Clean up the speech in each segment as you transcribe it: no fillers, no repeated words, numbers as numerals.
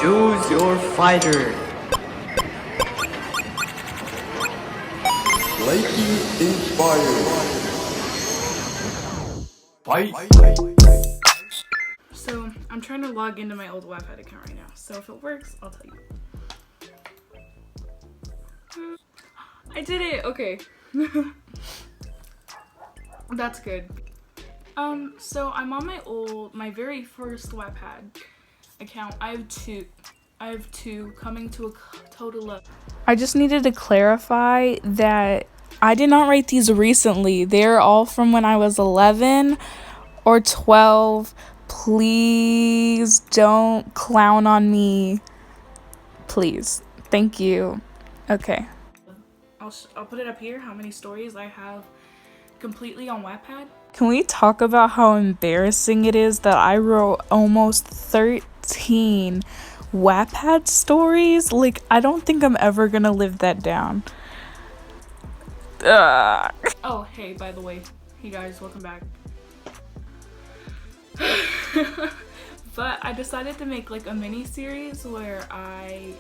Choose your fighter. Liking inspired. Fight. So I'm trying to log into my old Wattpad account right now. So if it works, I'll tell you. I did it. Okay. That's good. So I'm on my very first Wattpad account. I have two coming to a total of. I just needed to clarify that I did not write these recently. They're all from when I was 11 or 12. Please don't clown on me. Please. Thank you. Okay. I'll put it up here, how many stories I have completely on Wattpad. Can we talk about how embarrassing it is that I wrote almost 13 Wattpad stories? Like, I don't think I'm ever gonna live that down. Oh, hey, by the way. Hey guys, welcome back. But I decided to make like a mini series where I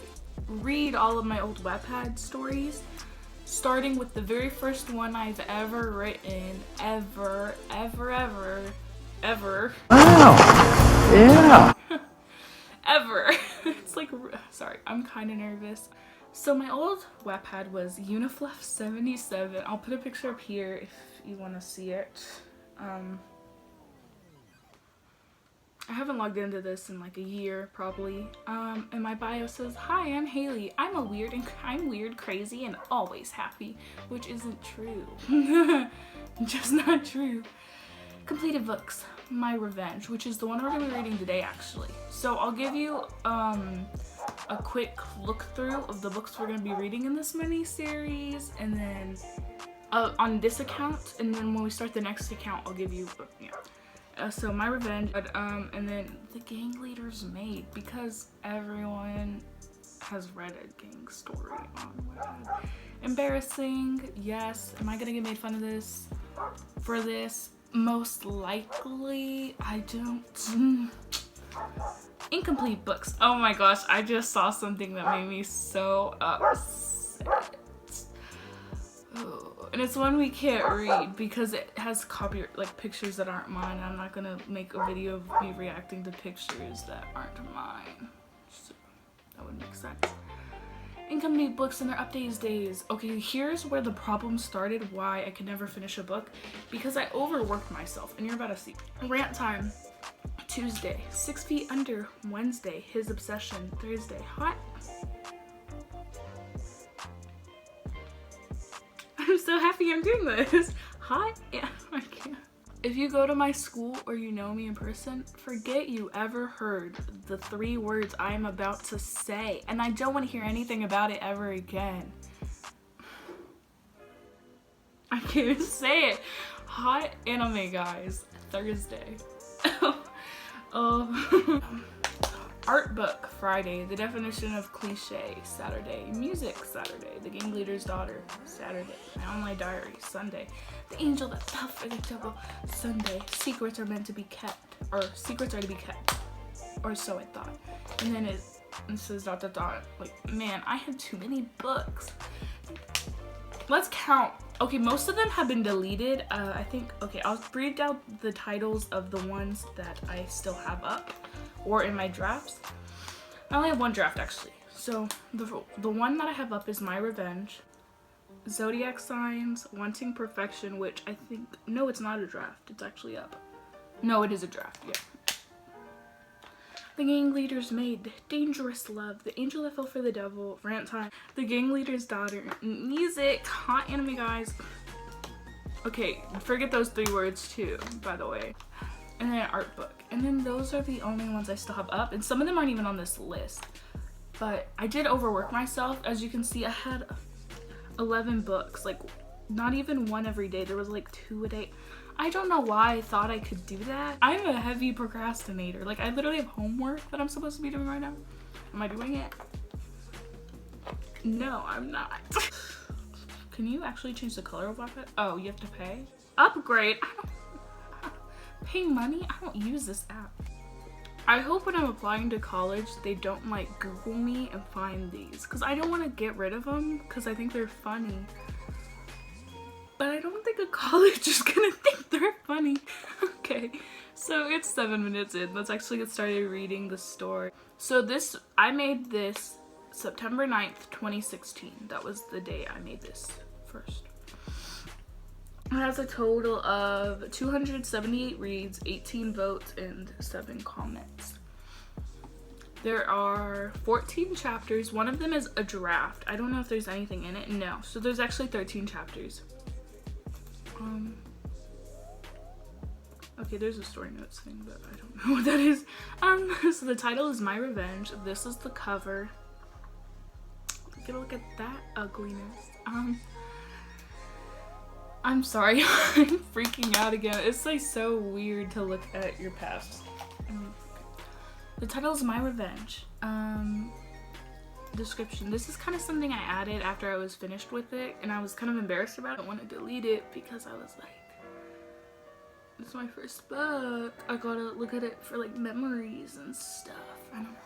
read all of my old Wattpad stories, starting with the very first one I've ever written, ever. Wow. Yeah. Ever. It's like, sorry, I'm kind of nervous. So my old Wattpad was Unifluff77. I'll put a picture up here if you want to see it. I haven't logged into this in like a year probably. And my bio says, "Hi, I'm Haley. I'm weird, crazy, and always happy," which isn't true. Just not true. Completed books. My Revenge, which is the one we're gonna be reading today actually. So I'll give you a quick look through of the books we're gonna be reading in this mini series, and then on this account, and then when we start the next account, I'll give you so My Revenge, and then The Gang Leader's Maid, because everyone has read a gang story on Wattpad. Embarrassing, yes. Am I gonna get made fun of this for this? Most likely. I don't. Incomplete books. Oh my gosh, I just saw something that made me so upset. Oh. And it's one we can't read because it has copyright, like pictures that aren't mine. I'm not gonna make a video of me reacting to pictures that aren't mine. So that would make sense. Incomplete books and their updates days. Okay, here's where the problem started, why I could never finish a book. Because I overworked myself, and you're about to see. Rant time. Tuesday. 6 Feet Under. Wednesday. His Obsession. Thursday. Hot. I'm so happy I'm doing this. Hot? Yeah, I can't. If you go to my school or you know me in person, forget you ever heard the 3 words I am about to say, and I don't want to hear anything about it ever again. I can't say it. Hot anime guys. Thursday. Art book Friday. The definition of cliche Saturday. Music Saturday. The Gang Leader's Daughter Saturday. My Online Diary Sunday. The Angel That Felt for the Devil Sunday. Secrets are meant to be kept, or secrets are to be kept, or so I thought. And then it says ... Like, man, I have too many books. Let's count. Okay, most of them have been deleted. I think, okay, I'll read out the titles of the ones that I still have up or in my drafts. I only have one draft actually. So the one that I have up is My Revenge, Zodiac Signs, Wanting Perfection, which I think, no, it's not a draft. It's actually up. No, it is a draft, yeah. The Gang Leader's Maid, Dangerous Love, The Angel That Fell for the Devil, Rant Time, The Gang Leader's Daughter, Music, Hot Anime Guys. Okay, forget those 3 words too, by the way. And then an art book. And then those are the only ones I still have up, and some of them aren't even on this list. But I did overwork myself. As you can see, I had 11 books, like not even one every day. There was like 2 a day. I don't know why I thought I could do that. I'm a heavy procrastinator. Like, I literally have homework that I'm supposed to be doing right now. Am I doing it? No, I'm not. Can you actually change the color of Wattpad? Oh, you have to pay? Upgrade? I don't pay money? I don't use this app. I hope when I'm applying to college, they don't like Google me and find these, because I don't want to get rid of them because I think they're funny. But I don't think a college is gonna think they're funny. Okay, so it's 7 minutes in. Let's actually get started reading the story. So I made this September 9th, 2016. That was the day I made this first. It has a total of 278 reads, 18 votes, and 7 comments. There are 14 chapters. One of them is a draft. I don't know if there's anything in it. No. So there's actually 13 chapters. Okay, there's a story notes thing, but I don't know what that is. So the title is My Revenge. This is the cover. Get a look at that ugliness. I'm sorry, I'm freaking out again. It's like so weird to look at your past. The title is My Revenge. Description. This is kind of something I added after I was finished with it, and I was kind of embarrassed about it. I don't want to delete it because I was like, it's my first book. I gotta look at it for like memories and stuff. I don't know.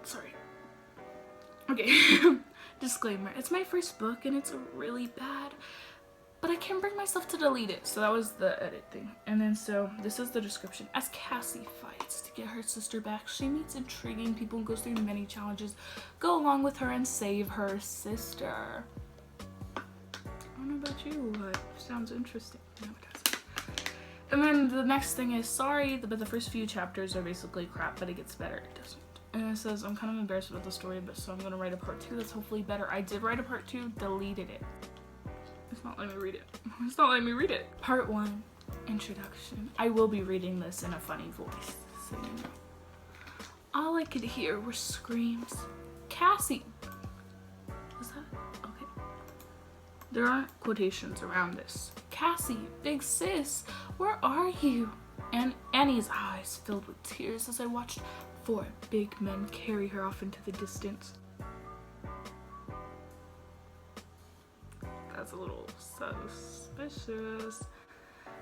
Sorry. Okay. Disclaimer. It's my first book and it's really bad, but I can't bring myself to delete it. So that was the edit thing. And then so this is the description. As Cassie fights to get her sister back, she meets intriguing people and goes through many challenges. Go along with her and save her sister. I don't know about you, but sounds interesting. No, it doesn't. And then the next thing is, sorry, but the first few chapters are basically crap, but it gets better. It doesn't. And it says, I'm kind of embarrassed about the story, but so I'm going to write a part 2 that's hopefully better. I did write a part 2, deleted it. It's not letting me read it. It's not letting me read it. Part 1, introduction. I will be reading this in a funny voice, so you know. All I could hear were screams. Cassie! Was that? Okay. There aren't quotations around this. Cassie, big sis, where are you? And Annie's eyes filled with tears as I watched 4 big men carry her off into the distance. That's a little suspicious.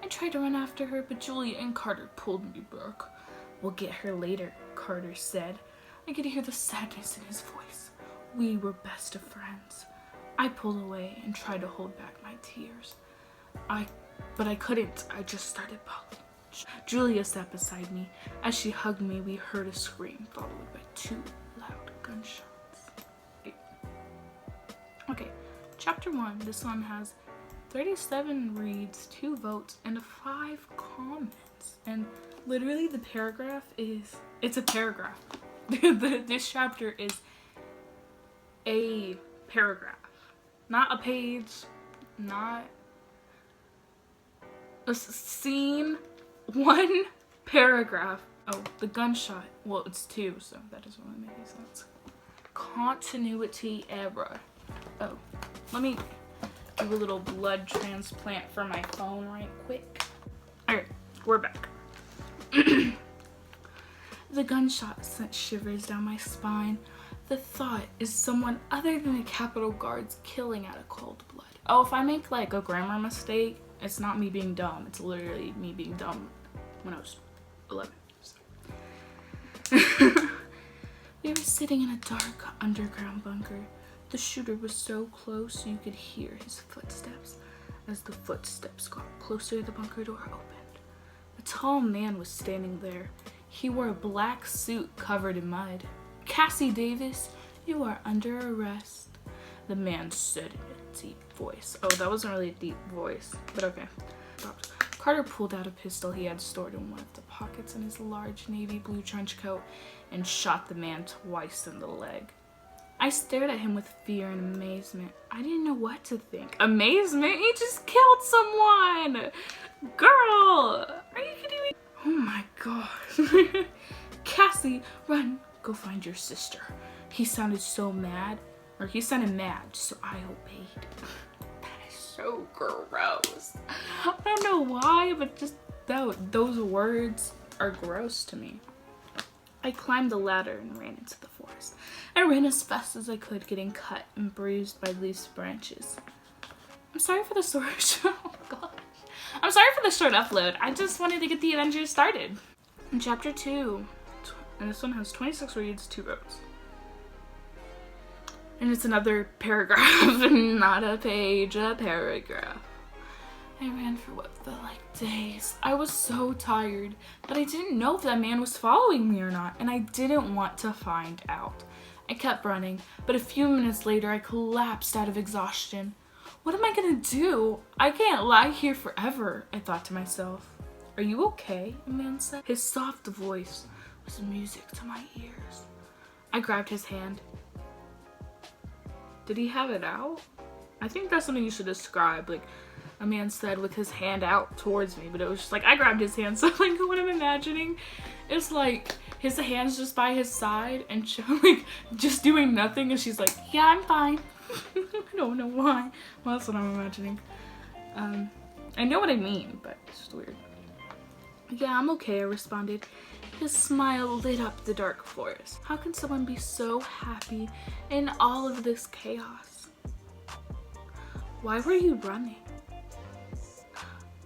I tried to run after her, but Julia and Carter pulled me back. We'll get her later, Carter said. I could hear the sadness in his voice. We were best of friends. I pulled away and tried to hold back my tears. But I couldn't. I just started bawling. Julia sat beside me. As she hugged me, we heard a scream followed by 2 loud gunshots. Okay, chapter 1. This one has 37 reads, 2 votes, and 5 comments. And literally the paragraph it's a paragraph. This chapter is a paragraph. Not a page, not a scene. 1 paragraph. Oh, the gunshot. Well, it's 2, so that doesn't really make any sense. Continuity error. Oh, let me do a little blood transplant for my phone right quick. Alright, we're back. The gunshot sent shivers down my spine. The thought is someone other than the Capitol Guards killing out of cold blood. Oh, if I make like a grammar mistake, it's not me being dumb. It's literally me being dumb when I was 11. We were sitting in a dark underground bunker. The shooter was so close you could hear his footsteps. As the footsteps got closer, the bunker door opened. A tall man was standing there. He wore a black suit covered in mud. Cassie Davis, you are under arrest, the man said in a deep voice. Oh, that wasn't really a deep voice, but okay. Carter pulled out a pistol he had stored in one of the pockets in his large navy blue trench coat and shot the man twice in the leg. I stared at him with fear and amazement. I didn't know what to think. Amazement? He just killed someone! Girl! Are you kidding me? Oh my god. Cassie, run. Go find your sister. He sounded mad, so I obeyed. That is so gross. I don't know why, but just those words are gross to me. I climbed the ladder and ran into the forest. I ran as fast as I could, getting cut and bruised by loose branches. I'm sorry for the story. Oh gosh. I'm sorry for the short upload. I just wanted to get the Avengers started. In chapter 2, and this one has 26 reads, 2 votes. And it's another paragraph, not a page, a paragraph. I ran for what felt like days. I was so tired, but I didn't know if that man was following me or not, and I didn't want to find out. I kept running, but a few minutes later I collapsed out of exhaustion. What am I gonna do? I can't lie here forever, I thought to myself. Are you okay? A man said. His soft voice was music to my ears. I grabbed his hand. Did he have it out? I think that's something you should describe. Like, a man said with his hand out towards me, but it was just like, I grabbed his hand. So like what I'm imagining is like his hand's just by his side and like just doing nothing, and she's like, yeah, I'm fine. I don't know why. Well, that's what I'm imagining. I know what I mean, but it's just weird. Yeah, I'm okay, I responded. His smile lit up the dark forest. How can someone be so happy in all of this chaos? Why were you running?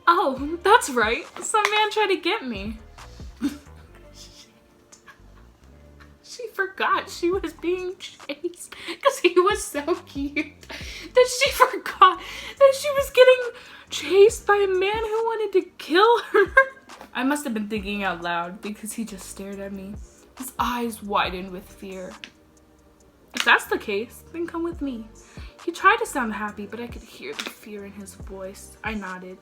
Oh, that's right. Some man tried to get me. She forgot she was being chased because he was so cute that she forgot that she was getting chased by a man who wanted to kill her. I must have been thinking out loud because he just stared at me. His eyes widened with fear. If that's the case, then come with me. He tried to sound happy, but I could hear the fear in his voice. I nodded.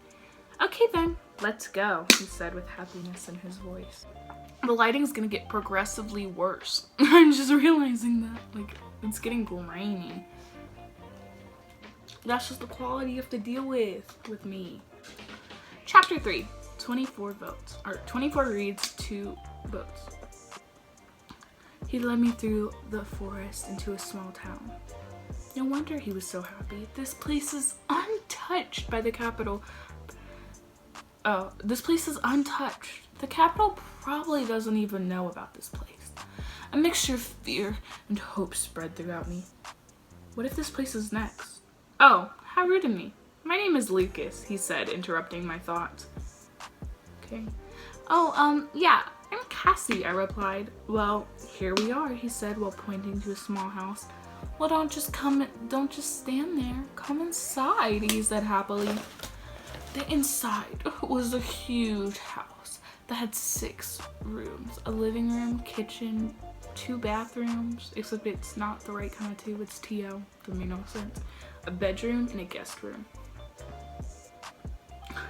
Okay then, let's go, he said with happiness in his voice. The lighting's gonna get progressively worse. I'm just realizing that, like, it's getting grainy. That's just the quality you have to deal with me. Chapter 3, 24 votes, or 24 reads, 2 votes. He led me through the forest into a small town. No wonder he was so happy. This place is untouched by the capital. Oh, this place is untouched. The capital probably doesn't even know about this place. A mixture of fear and hope spread throughout me. What if this place is next? Oh, how rude of me. My name is Lucas, he said, interrupting my thoughts. Okay. Oh, yeah, I'm Cassie, I replied. Well, here we are, he said while pointing to a small house. Well, don't just stand there. Come inside, he said happily. The inside was a huge house that had 6 rooms. A living room, kitchen, 2 bathrooms, except it's not the right kind of 2, it's TO, doesn't make no sense. A bedroom and a guest room.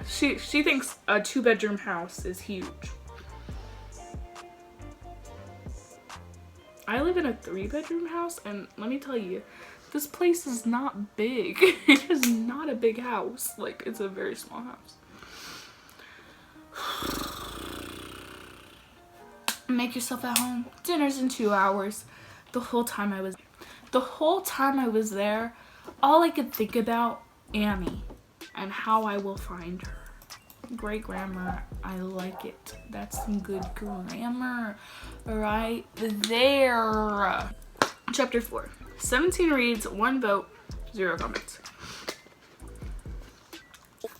She thinks a 2-bedroom house is huge. I live in a 3-bedroom house, and let me tell you, this place is not big. It is not a big house. Like, it's a very small house. Make yourself at home. Dinner's in 2 hours. The whole time I was there, all I could think about, Annie, and how I will find her. Great grammar. I like it. That's some good grammar right there. Chapter 4. 17 reads, 1 vote, 0 comments.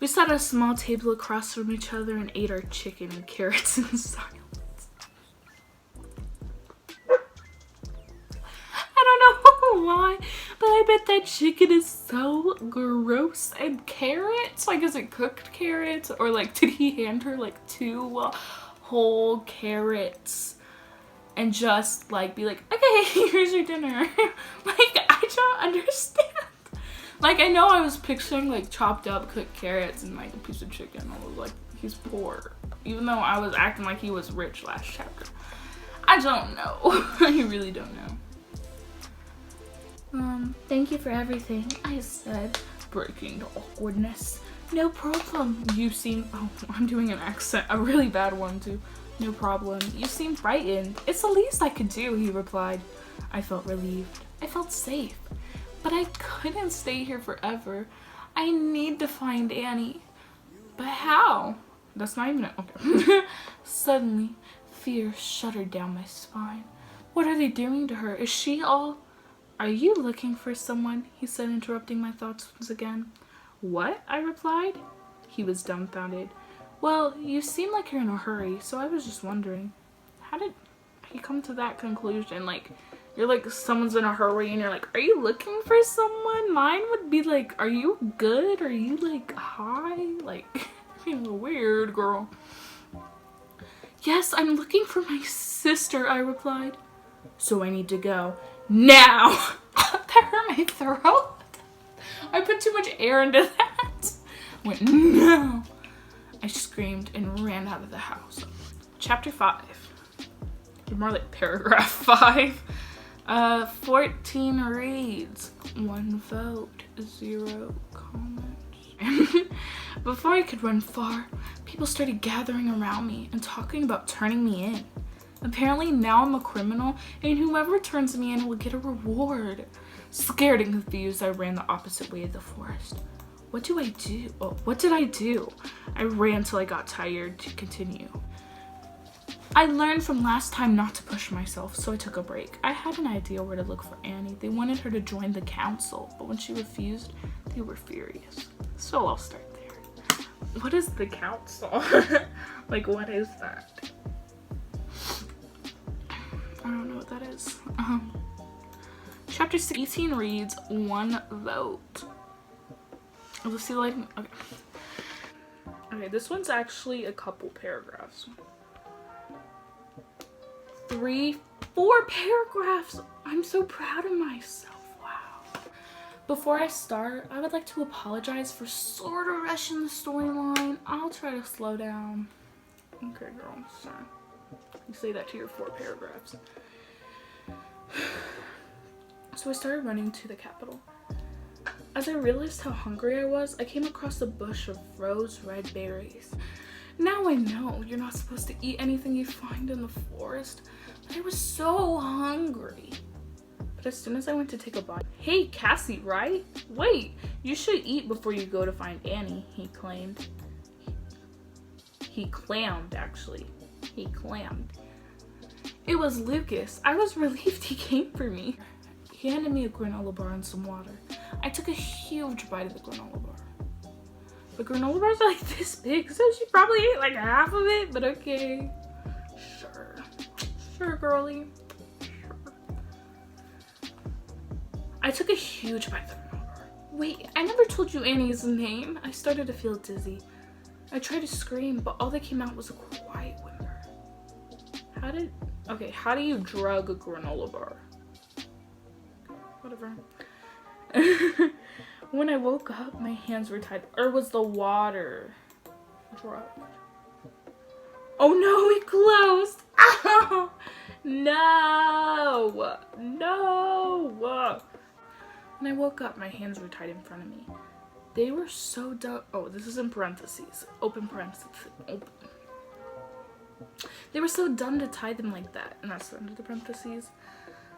We sat at a small table across from each other and ate our chicken and carrots in silence. I don't know why, but I bet that chicken is so gross. And carrots? Like, is it cooked carrots? Or like, did he hand her like 2 whole carrots and just like be like, okay, here's your dinner? Like, I don't understand. Like, I know I was picturing like chopped up cooked carrots and like a piece of chicken. I was like, he's poor. Even though I was acting like he was rich last chapter. I don't know. I really don't know. Thank you for everything, I said, breaking the awkwardness. No problem. You seem, oh, I'm doing an accent, a really bad one too. No problem. You seem frightened. It's the least I could do, he replied. I felt relieved. I felt safe. But I couldn't stay here forever. I need to find Annie. But how? That's not even okay. Suddenly, fear shuddered down my spine. What are they doing to her? Is she all... Are you looking for someone? He said, interrupting my thoughts once again. What? I replied. He was dumbfounded. Well, you seem like you're in a hurry, so I was just wondering, how did he come to that conclusion? Like, you're like, someone's in a hurry and you're like, are you looking for someone? Mine would be like, are you good? Are you like high? Like, you're weird, girl. Yes, I'm looking for my sister, I replied. So I need to go now. That hurt my throat. I put too much air into that. I went, no. I screamed and ran out of the house. Chapter 5. More like paragraph 5. 14 reads, 1 vote, 0 comments. Before I could run far, people started gathering around me and talking about turning me in. Apparently now I'm a criminal and whoever turns me in will get a reward. Scared and confused, I ran the opposite way of the forest. What do I do? Oh, what did I do? I ran till I got tired to continue. I learned from last time not to push myself, so I took a break. I had an idea where to look for Annie. They wanted her to join the council, but when she refused, they were furious. So I'll start there. What is the council? Like, what is that? I don't know what that is. Chapter 18 reads, 1 vote. Let's see, like, okay. Okay, this one's actually a couple paragraphs. 3, 4 paragraphs. I'm so proud of myself. Wow. Before I start, I would like to apologize for sort of rushing the storyline. I'll try to slow down. Okay, girl, sorry. You say that to your 4 paragraphs. So I started running to the capital. As I realized how hungry I was, I came across a bush of rose red berries. Now I know you're not supposed to eat anything you find in the forest, but I was so hungry. But as soon as I went to take a bite, hey, Cassie, right? Wait, you should eat before you go to find Annie, he claimed. He clammed, actually. He clammed. It was Lucas. I was relieved he came for me. He handed me a granola bar and some water. I took a huge bite of the granola bar. The granola bars are like this big, so she probably ate like half of it, but okay. Sure. Sure, girly. Sure. I took a huge bite of the granola bar. Wait, I never told you Annie's name. I started to feel dizzy. I tried to scream, but all that came out was a quiet whimper. How do you drug a granola bar? Whatever. When I woke up, my hands were tied. Or was the water drugged? Oh no, it closed! Oh, no! No! When I woke up, my hands were tied in front of me. They were so dumb. Oh, this is in parentheses. Open parentheses. Open. They were so dumb to tie them like that. And that's under the parentheses.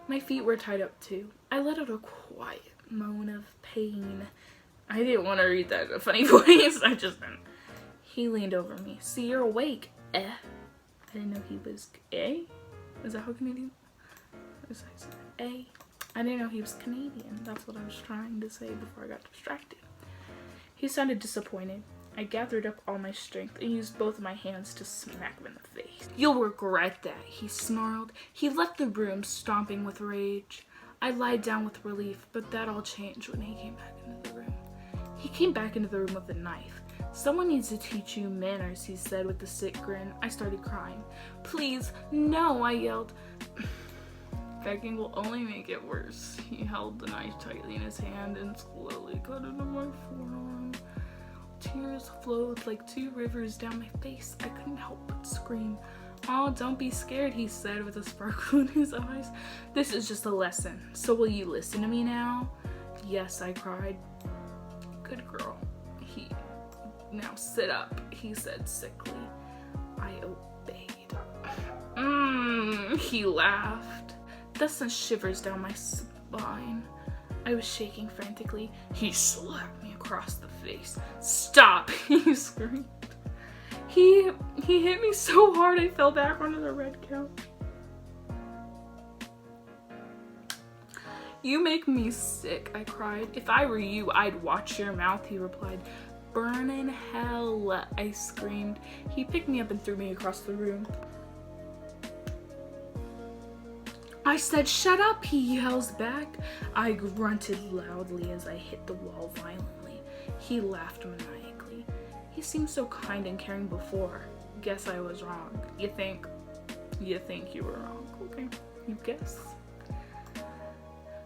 My feet were tied up too. I let out a quiet moan of pain. I didn't want to read that in a funny voice. I just didn't. He leaned over me. See, you're awake. I didn't know he was gay. Is that how Canadian? I didn't know he was Canadian. That's what I was trying to say before I got distracted. He sounded disappointed. I gathered up all my strength and used both of my hands to smack him in the face. You'll regret that, he snarled. He left the room, stomping with rage. I lied down with relief, but that all changed when he came back into the room. He came back into the room with a knife. Someone needs to teach you manners, he said with a sick grin. I started crying. Please, no, I yelled. Begging will only make it worse. He held the knife tightly in his hand and slowly cut into my forearm. Tears flowed like 2 rivers down my face. I couldn't help but scream. Oh, don't be scared, he said with a sparkle in his eyes. This is just a lesson. So will you listen to me now? Yes, I cried. Good girl. Now sit up, he said sickly. I obeyed. He laughed. That sent shivers down my spine. I was shaking frantically. He slapped me across the face. Stop, he screamed. He hit me so hard I fell back onto the red couch. You make me sick, I cried. If I were you, I'd watch your mouth, he replied. burn in hell, I screamed. He picked me up and threw me across the room. I said, shut up, he yells back. I grunted loudly as I hit the wall violently. He laughed maniacally. He seemed so kind and caring before. Guess I was wrong. You think you were wrong. Okay, you guess.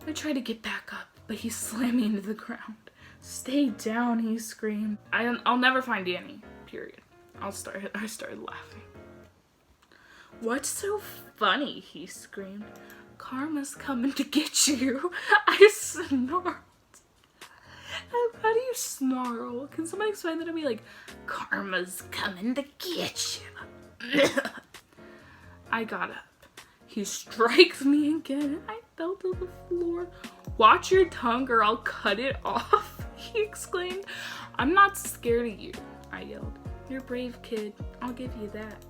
I tried to get back up, but he slammed me into the ground. Stay down, he screamed. I'll never find Danny, period. I started laughing. What's so funny, he screamed. Karma's coming to get you. I snarled. How do you snarl? Can somebody explain that to me? Like, karma's coming to get you. I got up. He strikes me again. I fell to the floor. Watch your tongue or I'll cut it off, he exclaimed. I'm not scared of you, I yelled. You're a brave kid. I'll give you that.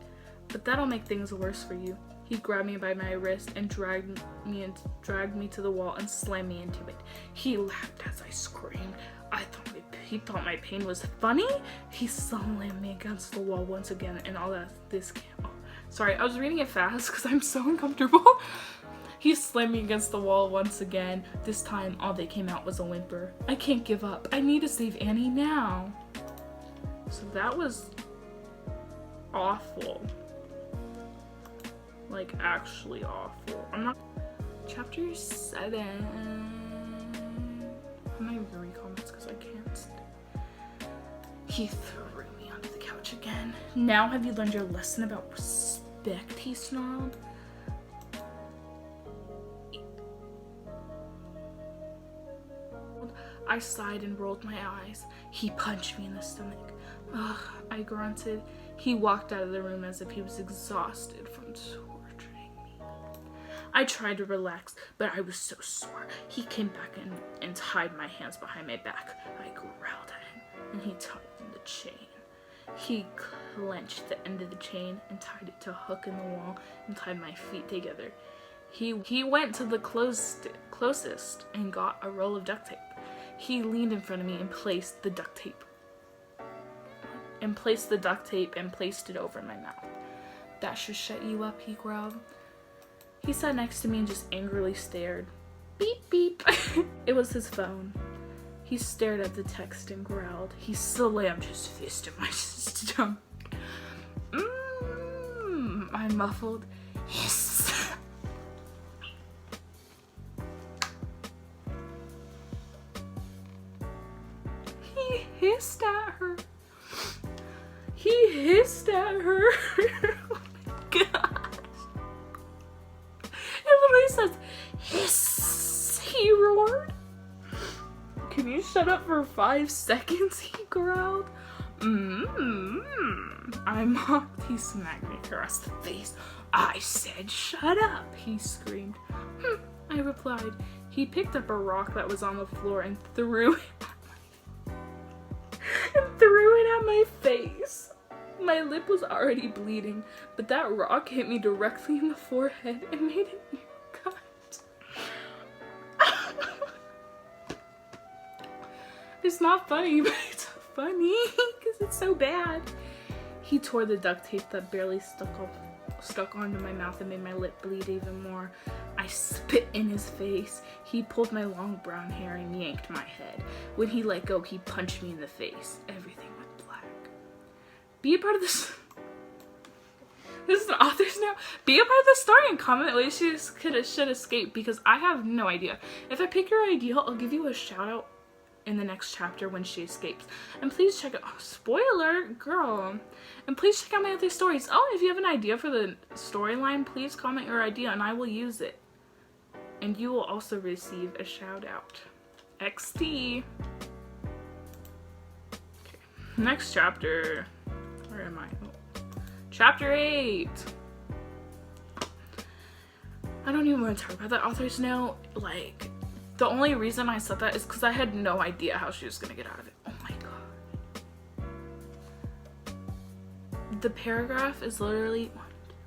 But that'll make things worse for you. He grabbed me by my wrist and dragged me to the wall and slammed me into it. He laughed as I screamed. He thought my pain was funny. He slammed me against the wall once again, and all that this came. Oh, sorry, I was reading it fast because I'm so uncomfortable. He slammed me against the wall once again. This time, all that came out was a whimper. I can't give up. I need to save Annie now. So that was awful. Like, actually awful. I'm not. Chapter 7. I'm not even gonna read comments because I can't. He threw me onto the couch again. Now have you learned your lesson about respect? He snarled. I sighed and rolled my eyes. He punched me in the stomach. Ugh, I grunted. He walked out of the room as if he was exhausted from torturing me. I tried to relax, but I was so sore. He came back and tied my hands behind my back. I growled at him, and he tightened the chain. He clenched the end of the chain and tied it to a hook in the wall and tied my feet together. He went to the closest and got a roll of duct tape. He leaned in front of me and placed the duct tape and placed it over my mouth. That should shut you up, he growled. He sat next to me and just angrily stared. Beep, beep. It was his phone. He stared at the text and growled. He slammed his fist in my stomach. I muffled. Hiss. He hissed at her. Oh my gosh. It literally says, hiss, he roared. Can you shut up for 5 seconds, he growled. I mocked. He smacked me across the face. I said, shut up, he screamed. I replied. He picked up a rock that was on the floor and threw it at my face. My lip was already bleeding, but that rock hit me directly in the forehead and made it cut. It's not funny, but it's funny because it's so bad. He tore the duct tape that barely stuck onto my mouth and made my lip bleed even more. I spit in his face. He pulled my long brown hair and yanked my head. When he let go, he punched me in the face. Everything went black. Be a part of this. This is the author's now. Be a part of the story and comment ways she should escape, because I have no idea. If I pick your idea, I'll give you a shout out in the next chapter when she escapes. And please check out, oh, spoiler, girl. And please check out my other stories. Oh, if you have an idea for the storyline, please comment your idea and I will use it. And you will also receive a shout out. XD. Okay, next chapter. Where am I? Oh. Chapter 8. I don't even want to talk about that author's note. Like, the only reason I said that is because I had no idea how she was going to get out of it. Oh my god. The paragraph is literally 1, 2,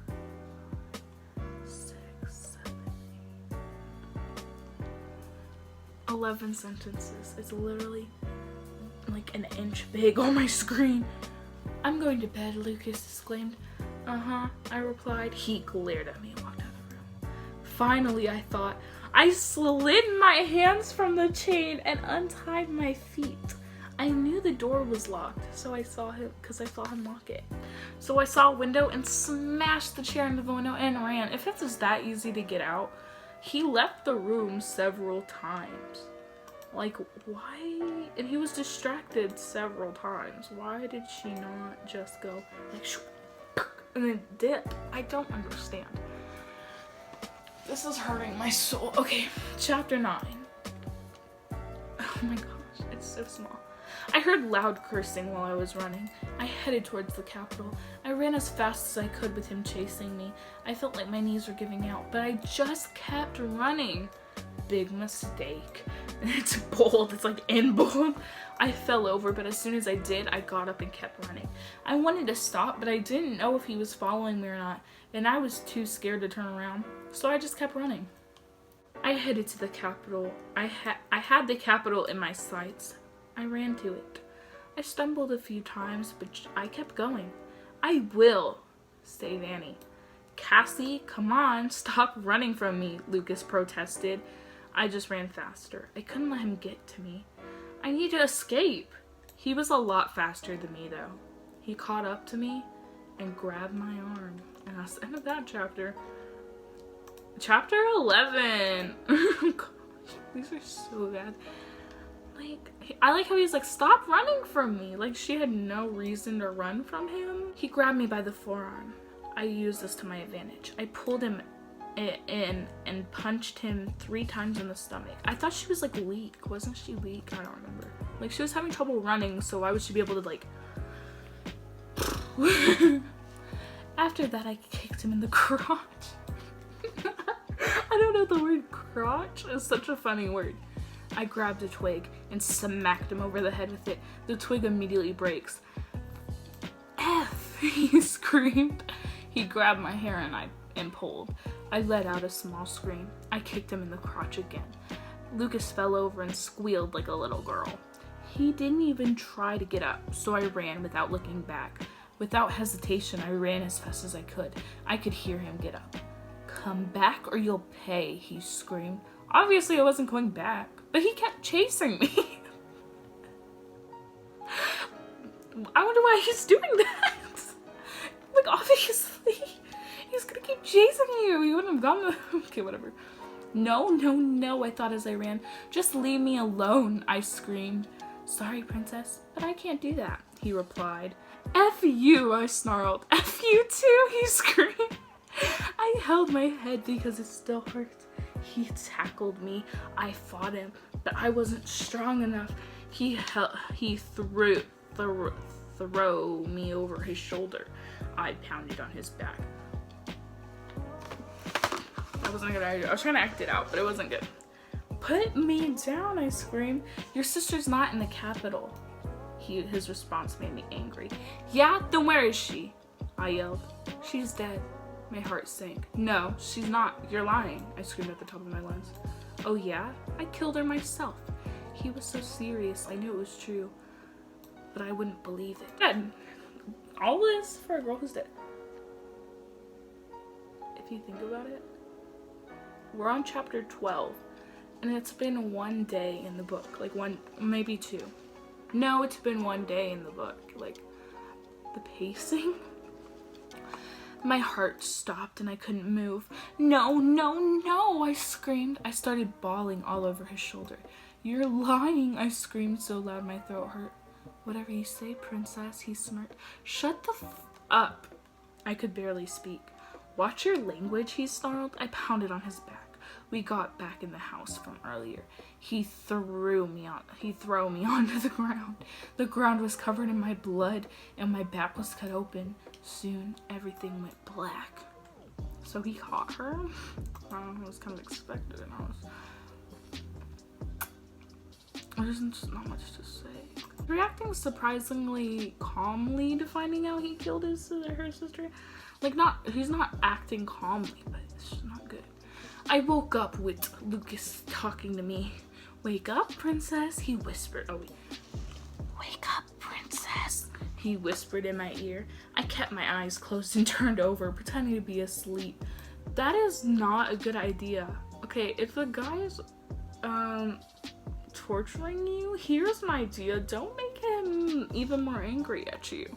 3, 4, 5, 6, 7, 8, 11 sentences. It's literally like like an inch big on my screen. "I'm going to bed," Lucas exclaimed. "Uh-huh," I replied. He glared at me and walked out of the room. Finally, I thought. I slid my hands from the chain and untied my feet. I knew the door was locked, so I saw him lock it. So I saw a window and smashed the chair into the window and ran. If it was that easy to get out, he left the room several times. Like, why? And he was distracted several times. Why did she not just go like shoo, and then dip? I don't understand. This is hurting my soul. Okay, chapter 9. Oh my gosh, it's so small. I heard loud cursing while I was running. I headed towards the Capitol. I ran as fast as I could with him chasing me. I felt like my knees were giving out, but I just kept running. Big mistake. It's bold, it's like in bold. I fell over, but as soon as I did, I got up and kept running. I wanted to stop, but I didn't know if he was following me or not, and I was too scared to turn around, so I just kept running. I headed to the Capitol. I had the Capitol in my sights. I ran to it. I stumbled a few times, but I kept going. "I will," said Annie. "Cassie, come on, stop running from me," Lucas protested. I just ran faster. I couldn't let him get to me. I need to escape. He was a lot faster than me, though. He caught up to me and grabbed my arm. And that's the end of that chapter. Chapter 11. Gosh, these are so bad. Like, I like how he's like, "Stop running from me." Like, she had no reason to run from him. He grabbed me by the forearm. I used this to my advantage. I pulled him in and punched him 3 times in the stomach. I thought she was like weak. Wasn't she weak? I don't remember. Like, she was having trouble running, so why would she be able to like... After that, I kicked him in the crotch. I don't know, the word crotch is such a funny word. I grabbed a twig and smacked him over the head with it. The twig immediately breaks. "F!" he screamed. He grabbed my hair and pulled. I let out a small scream. I kicked him in the crotch again. Lucas fell over and squealed like a little girl. He didn't even try to get up, so I ran without looking back. Without hesitation, I ran as fast as I could. I could hear him get up. "Come back or you'll pay," he screamed. Obviously, I wasn't going back, but he kept chasing me. I wonder why he's doing that. Like, obviously, he's gonna keep chasing you. He wouldn't have gone the... Okay, whatever. No, no, no, I thought as I ran. "Just leave me alone," I screamed. "Sorry, princess, but I can't do that," he replied. "F you," I snarled. "F you too," he screamed. I held my head because it still hurts. He tackled me. I fought him, but I wasn't strong enough. He threw me over his shoulder. I pounded on his back. That wasn't a good idea. I was trying to act it out, but it wasn't good. "Put me down," I screamed. "Your sister's not in the Capitol." His response made me angry. "Yeah, then where is she?" I yelled. "She's dead." My heart sank. "No, she's not. You're lying," I screamed at the top of my lungs. "Oh yeah? I killed her myself." He was so serious. I knew it was true, but I wouldn't believe it. Dead. All this for a girl who's dead. If you think about it, we're on chapter 12, and it's been 1 day in the book. Like, maybe 2. No, it's been 1 day in the book. Like, the pacing. My heart stopped and I couldn't move. "No, no, no," I screamed. I started bawling all over his shoulder. "You're lying," I screamed so loud my throat hurt. "Whatever you say, princess," he smirked. "Shut the up." I could barely speak. "Watch your language," he snarled. I pounded on his back. We got back in the house from earlier. He threw me onto the ground. The ground was covered in my blood and my back was cut open. Soon everything went black. So he caught her? It was kind of expected, and there's just not much to say. Reacting surprisingly calmly to finding out he killed her sister. Like, he's not acting calmly, but it's just not good. I woke up with Lucas talking to me. "Wake up, princess," he whispered. Oh, wait. "Wake up, princess," he whispered in my ear. I kept my eyes closed and turned over, pretending to be asleep. That is not a good idea. Okay, if the guy is torturing you, here's an idea. Don't make him even more angry at you.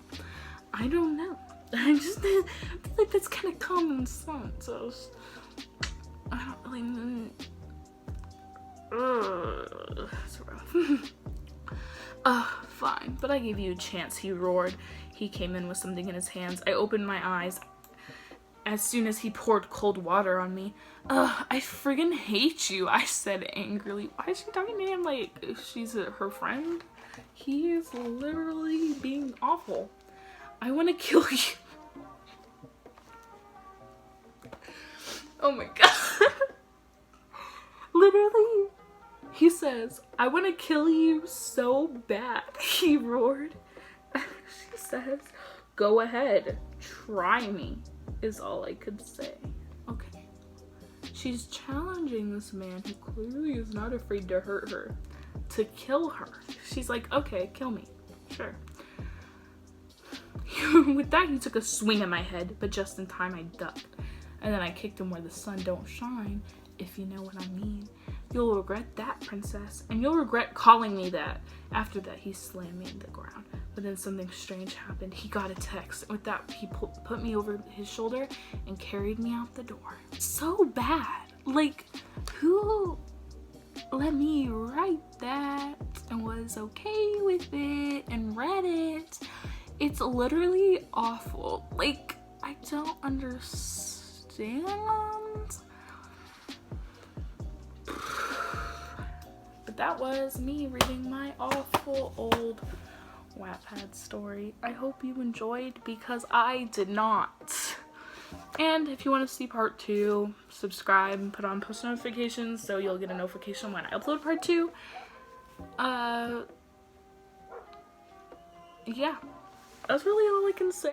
I don't know. I just feel like that's kind of common sense. I don't really. It's rough. Fine, but I gave you a chance, he roared. He came in with something in his hands. I opened my eyes as soon as he poured cold water on me. I friggin' hate you, I said angrily. Why is she talking to him like she's her friend? He is literally being awful. I want to kill you. Oh my god. Literally, he says, I want to kill you so bad, he roared. She says, go ahead, try me, is all I could say. Okay. She's challenging this man who clearly is not afraid to hurt her, to kill her. She's like, okay, kill me. Sure. With that, he took a swing at my head, but just in time I ducked. And then I kicked him where the sun don't shine, if you know what I mean. You'll regret that, princess, and you'll regret calling me that. After that, he slammed me in the ground. But then something strange happened. He got a text. With that, he put me over his shoulder and carried me out the door. So bad. Like, who let me write that and was okay with it and read it? It's literally awful. Like, I don't understand. But that was me reading my awful old Wattpad story. I hope you enjoyed, because I did not. And if you want to see part 2, subscribe and put on post notifications so you'll get a notification when I upload part 2. Yeah, that's really all I can say.